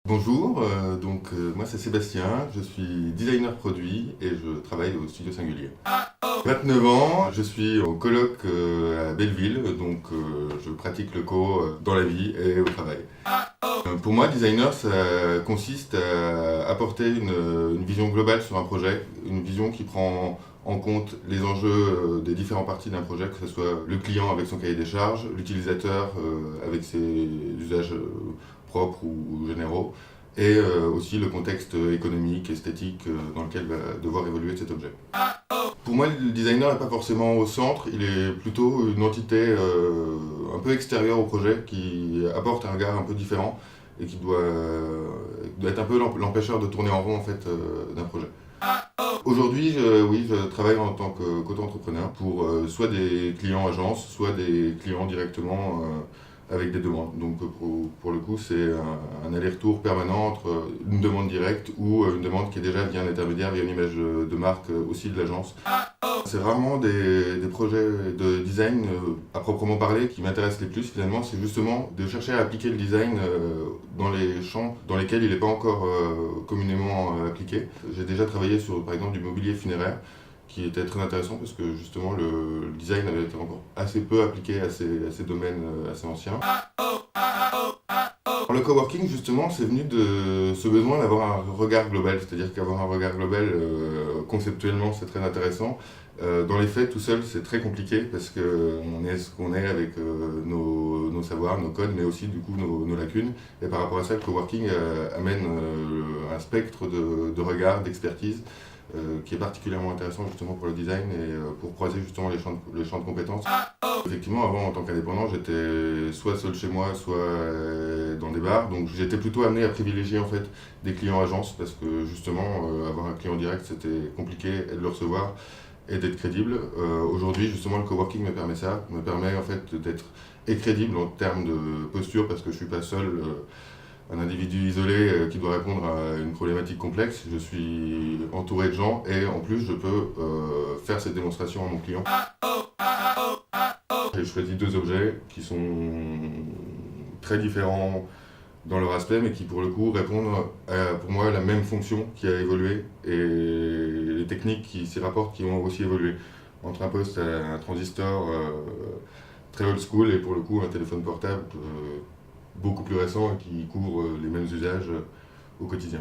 Bonjour, moi c'est Sébastien, je suis designer produit et je travaille au Studio Singulier. 29 ans, je suis au colloque à Belleville, je pratique le co dans la vie et au travail. Pour moi, designer, ça consiste à apporter une vision globale sur un projet, une vision qui prend en compte les enjeux des différentes parties d'un projet, que ce soit le client avec son cahier des charges, l'utilisateur avec ses usages propres ou généraux, et aussi le contexte économique, esthétique dans lequel va devoir évoluer cet objet. Pour moi, le designer n'est pas forcément au centre, il est plutôt une entité un peu extérieure au projet qui apporte un regard un peu différent et qui doit être un peu l'empêcheur de tourner en rond en fait, d'un projet. Aujourd'hui, je travaille en tant qu'auto-entrepreneur pour soit des clients agences, soit des clients directement avec des demandes. Donc pour le coup, c'est un aller-retour permanent entre une demande directe ou une demande qui est déjà via un intermédiaire, via une image de marque aussi de l'agence. C'est rarement des projets de design à proprement parler qui m'intéressent les plus finalement, c'est justement de chercher à appliquer le design dans les champs dans lesquels il n'est pas encore communément appliqué. J'ai déjà travaillé sur par exemple du mobilier funéraire qui était très intéressant parce que justement le design avait été encore assez peu appliqué à ces domaines assez anciens. Le coworking, justement, c'est venu de ce besoin d'avoir un regard global, c'est-à-dire qu'avoir un regard global, conceptuellement, c'est très intéressant. Dans les faits, tout seul, c'est très compliqué parce qu'on est ce qu'on est avec nos savoirs, nos codes, mais aussi du coup nos lacunes. Et par rapport à ça, le coworking amène un spectre de regard, d'expertise, qui est particulièrement intéressant justement pour le design et pour croiser justement les champs de compétences. Effectivement, avant, en tant qu'indépendant, j'étais soit seul chez moi, soit dans des bars. Donc j'étais plutôt amené à privilégier en fait des clients agences parce que justement, avoir un client direct, c'était compliqué et de le recevoir et d'être crédible. Aujourd'hui, justement, le coworking me permet ça, me permet en fait d'être crédible en termes de posture parce que je suis pas seul. Un individu isolé qui doit répondre à une problématique complexe. Je suis entouré de gens et en plus je peux faire cette démonstration à mon client. J'ai choisi deux objets qui sont très différents dans leur aspect mais qui pour le coup répondent à pour moi la même fonction qui a évolué et les techniques qui s'y rapportent qui ont aussi évolué. Entre un poste à un transistor très old school et pour le coup un téléphone portable beaucoup plus récent et qui couvre les mêmes usages au quotidien.